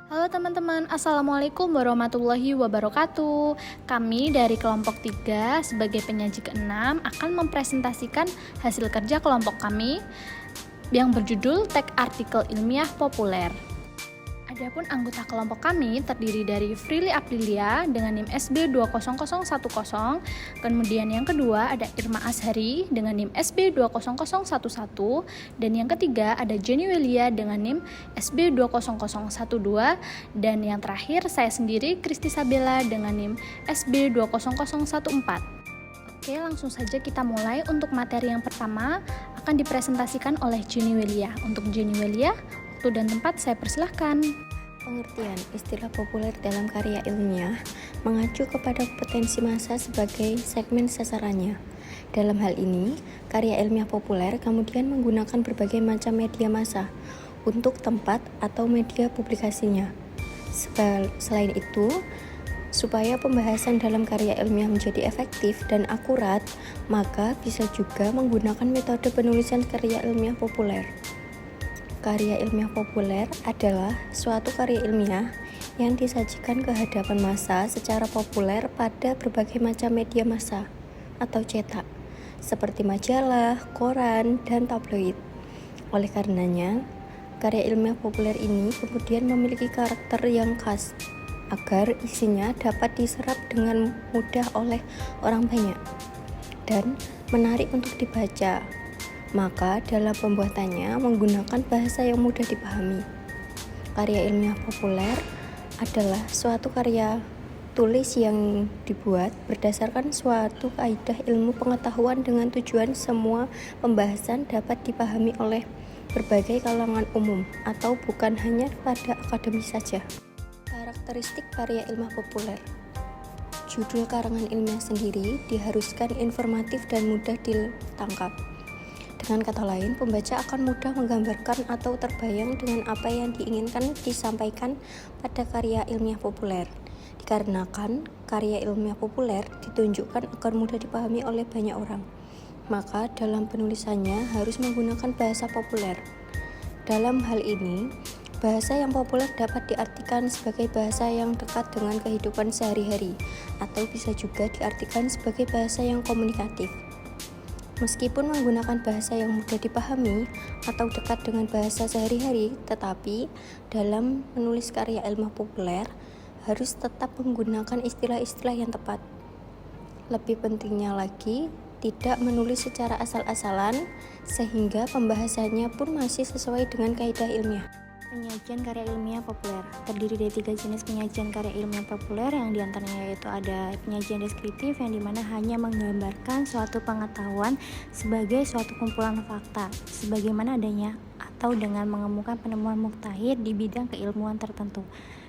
Halo teman-teman, Assalamualaikum warahmatullahi wabarakatuh. Kami dari kelompok 3 sebagai penyaji ke-6 akan mempresentasikan hasil kerja kelompok kami yang berjudul Teks Artikel Ilmiah Populer. Adapun anggota kelompok kami terdiri dari Frili Aprilia dengan NIM SB20010, kemudian yang kedua ada Irma Ashari dengan NIM SB20011, dan yang ketiga ada Jenny Welia dengan NIM SB20012, dan yang terakhir saya sendiri Kristi Sabella dengan NIM SB20014. Oke, langsung saja kita mulai. Untuk materi yang pertama akan dipresentasikan oleh Jenny Welia. Untuk Jenny Welia, waktu dan tempat saya persilahkan. Pengertian istilah populer dalam karya ilmiah mengacu kepada potensi massa sebagai segmen sasarannya. Dalam hal ini, karya ilmiah populer kemudian menggunakan berbagai macam media massa untuk tempat atau media publikasinya. Selain itu, supaya pembahasan dalam karya ilmiah menjadi efektif dan akurat, maka bisa juga menggunakan metode penulisan karya ilmiah populer. Karya ilmiah populer adalah suatu karya ilmiah yang disajikan ke hadapan massa secara populer pada berbagai macam media massa atau cetak, seperti majalah, koran, dan tabloid. Oleh karenanya, karya ilmiah populer ini kemudian memiliki karakter yang khas agar isinya dapat diserap dengan mudah oleh orang banyak dan menarik untuk dibaca. Maka dalam pembuatannya menggunakan bahasa yang mudah dipahami. Karya ilmiah populer adalah suatu karya tulis yang dibuat berdasarkan suatu kaidah ilmu pengetahuan dengan tujuan semua pembahasan dapat dipahami oleh berbagai kalangan umum atau bukan hanya pada akademis saja. Karakteristik karya ilmiah populer. Judul karangan ilmiah sendiri diharuskan informatif dan mudah ditangkap. Dengan kata lain, pembaca akan mudah menggambarkan atau terbayang dengan apa yang diinginkan disampaikan pada karya ilmiah populer. Dikarenakan karya ilmiah populer ditunjukkan agar mudah dipahami oleh banyak orang, maka dalam penulisannya harus menggunakan bahasa populer. Dalam hal ini, bahasa yang populer dapat diartikan sebagai bahasa yang dekat dengan kehidupan sehari-hari, atau bisa juga diartikan sebagai bahasa yang komunikatif. Meskipun menggunakan bahasa yang mudah dipahami atau dekat dengan bahasa sehari-hari, tetapi dalam menulis karya ilmiah populer harus tetap menggunakan istilah-istilah yang tepat. Lebih pentingnya lagi, tidak menulis secara asal-asalan sehingga pembahasannya pun masih sesuai dengan kaidah ilmiah. Penyajian karya ilmiah populer terdiri dari 3 jenis penyajian karya ilmiah populer, yang diantaranya yaitu ada penyajian deskriptif yang dimana hanya menggambarkan suatu pengetahuan sebagai suatu kumpulan fakta sebagaimana adanya atau dengan mengemukakan penemuan mukhtahir di bidang keilmuan tertentu.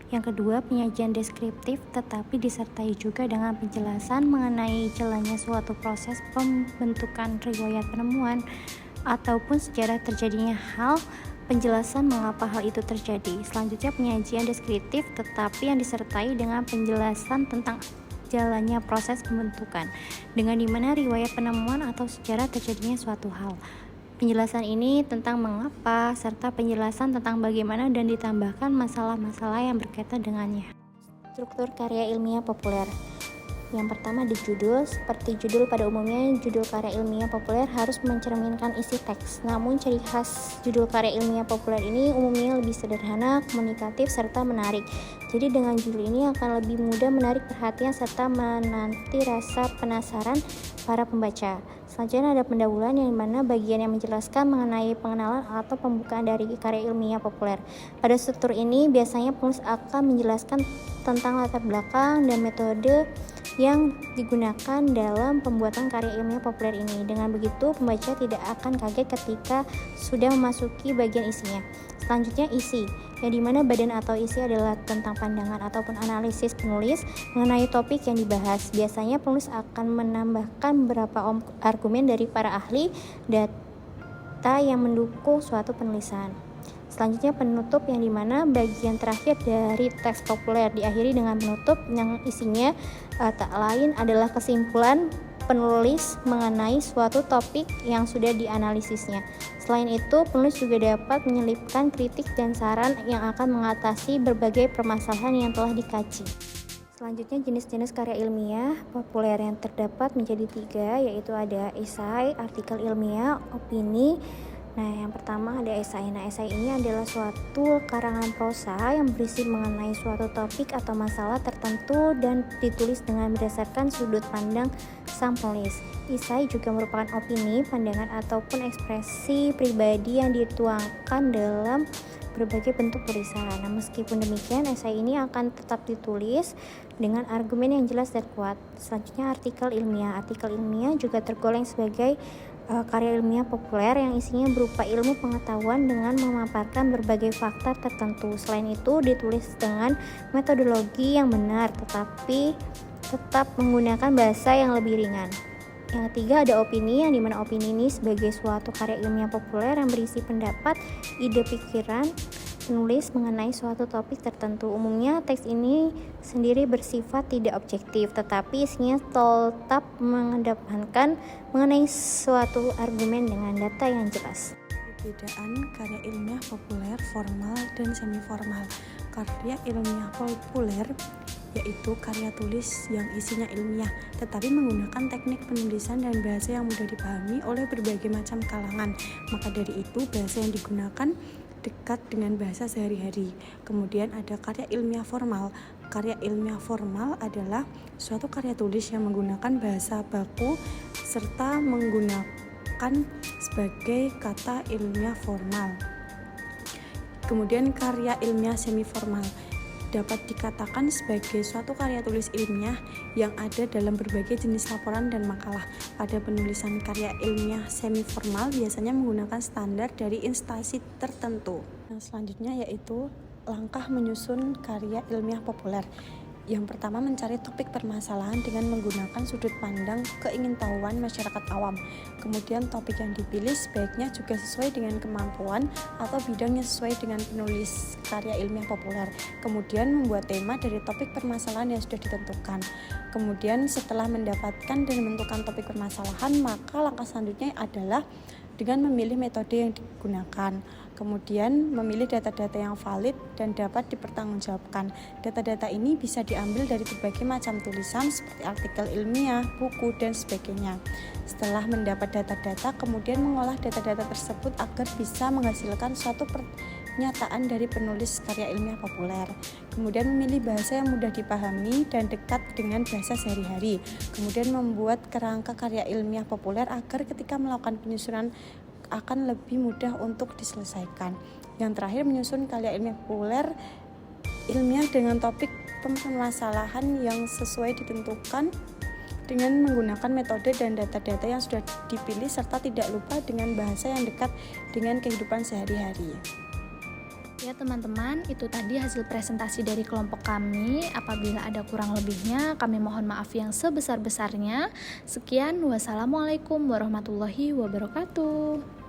Yang kedua, penyajian deskriptif tetapi disertai juga dengan penjelasan mengenai jalannya suatu proses pembentukan riwayat penemuan ataupun sejarah terjadinya hal, penjelasan mengapa hal itu terjadi. Selanjutnya, penyajian deskriptif tetapi yang disertai dengan penjelasan tentang jalannya proses pembentukan, dengan dimana riwayat penemuan atau sejarah terjadinya suatu hal. Penjelasan ini tentang mengapa serta penjelasan tentang bagaimana dan ditambahkan masalah-masalah yang berkaitan dengannya. Struktur karya ilmiah populer. Yang pertama di judul. Seperti judul pada umumnya, judul karya ilmiah populer harus mencerminkan isi teks. Namun ciri khas judul karya ilmiah populer ini umumnya lebih sederhana, komunikatif, serta menarik. Jadi dengan judul ini akan lebih mudah menarik perhatian serta menanti rasa penasaran para pembaca. Selanjutnya ada pendahuluan, yang dimana bagian yang menjelaskan mengenai pengenalan atau pembukaan dari karya ilmiah populer. Pada struktur ini biasanya penulis akan menjelaskan tentang latar belakang dan metode yang digunakan dalam pembuatan karya ilmiah populer ini. Dengan begitu, pembaca tidak akan kaget ketika sudah memasuki bagian isinya. Selanjutnya isi, yang dimana badan atau isi adalah tentang pandangan ataupun analisis penulis mengenai topik yang dibahas. Biasanya penulis akan menambahkan beberapa argumen dari para ahli data yang mendukung suatu penulisan. Selanjutnya penutup, yang dimana bagian terakhir dari teks populer diakhiri dengan penutup yang isinya tak lain adalah kesimpulan penulis mengenai suatu topik yang sudah dianalisisnya. Selain itu, penulis juga dapat menyelipkan kritik dan saran yang akan mengatasi berbagai permasalahan yang telah dikaji. Selanjutnya, jenis-jenis karya ilmiah populer yang terdapat menjadi 3, yaitu ada esai, artikel ilmiah, opini. Nah, yang pertama ada esai. Nah, esai ini adalah suatu karangan prosa yang berisi mengenai suatu topik atau masalah tertentu dan ditulis dengan berdasarkan sudut pandang sang penulis. Esai juga merupakan opini, pandangan ataupun ekspresi pribadi yang dituangkan dalam berbagai bentuk tulisan. Nah, meskipun demikian, esai ini akan tetap ditulis dengan argumen yang jelas dan kuat. Selanjutnya, artikel ilmiah. Artikel ilmiah juga tergolong sebagai karya ilmiah populer yang isinya berupa ilmu pengetahuan dengan memaparkan berbagai fakta tertentu. Selain itu, ditulis dengan metodologi yang benar, tetapi tetap menggunakan bahasa yang lebih ringan. Yang ketiga ada opini, yang dimana opini ini sebagai suatu karya ilmiah populer yang berisi pendapat, ide, pikiran penulis mengenai suatu topik tertentu. Umumnya teks ini sendiri bersifat tidak objektif, tetapi isinya tetap mengedepankan mengenai suatu argumen dengan data yang jelas. Perbedaan karya ilmiah populer, formal, dan semi formal. Karya ilmiah populer yaitu karya tulis yang isinya ilmiah, tetapi menggunakan teknik penulisan dan bahasa yang mudah dipahami oleh berbagai macam kalangan. Maka dari itu, bahasa yang digunakan dekat dengan bahasa sehari-hari. Kemudian ada karya ilmiah formal. Karya ilmiah formal adalah suatu karya tulis yang menggunakan bahasa baku serta menggunakan sebagai kata ilmiah formal. Kemudian karya ilmiah semi formal dapat dikatakan sebagai suatu karya tulis ilmiah yang ada dalam berbagai jenis laporan dan makalah. Pada penulisan karya ilmiah semi formal biasanya menggunakan standar dari instansi tertentu. Selanjutnya yaitu langkah menyusun karya ilmiah populer. Yang pertama, mencari topik permasalahan dengan menggunakan sudut pandang keingintahuan masyarakat awam. Kemudian topik yang dipilih sebaiknya juga sesuai dengan kemampuan atau bidang yang sesuai dengan penulis karya ilmiah populer. Kemudian membuat tema dari topik permasalahan yang sudah ditentukan. Kemudian setelah mendapatkan dan menentukan topik permasalahan, maka langkah selanjutnya adalah dengan memilih metode yang digunakan. Kemudian memilih data-data yang valid dan dapat dipertanggungjawabkan. Data-data ini bisa diambil dari berbagai macam tulisan seperti artikel ilmiah, buku, dan sebagainya. Setelah mendapat data-data, kemudian mengolah data-data tersebut agar bisa menghasilkan suatu pernyataan dari penulis karya ilmiah populer. Kemudian memilih bahasa yang mudah dipahami dan dekat dengan bahasa sehari-hari. Kemudian membuat kerangka karya ilmiah populer agar ketika melakukan penyusunan akan lebih mudah untuk diselesaikan. Yang terakhir, menyusun karya ilmiah populer ilmiah dengan topik permasalahan yang sesuai ditentukan dengan menggunakan metode dan data-data yang sudah dipilih serta tidak lupa dengan bahasa yang dekat dengan kehidupan sehari-hari. Ya teman-teman, itu tadi hasil presentasi dari kelompok kami. Apabila ada kurang lebihnya, kami mohon maaf yang sebesar-besarnya. Sekian, wassalamualaikum warahmatullahi wabarakatuh.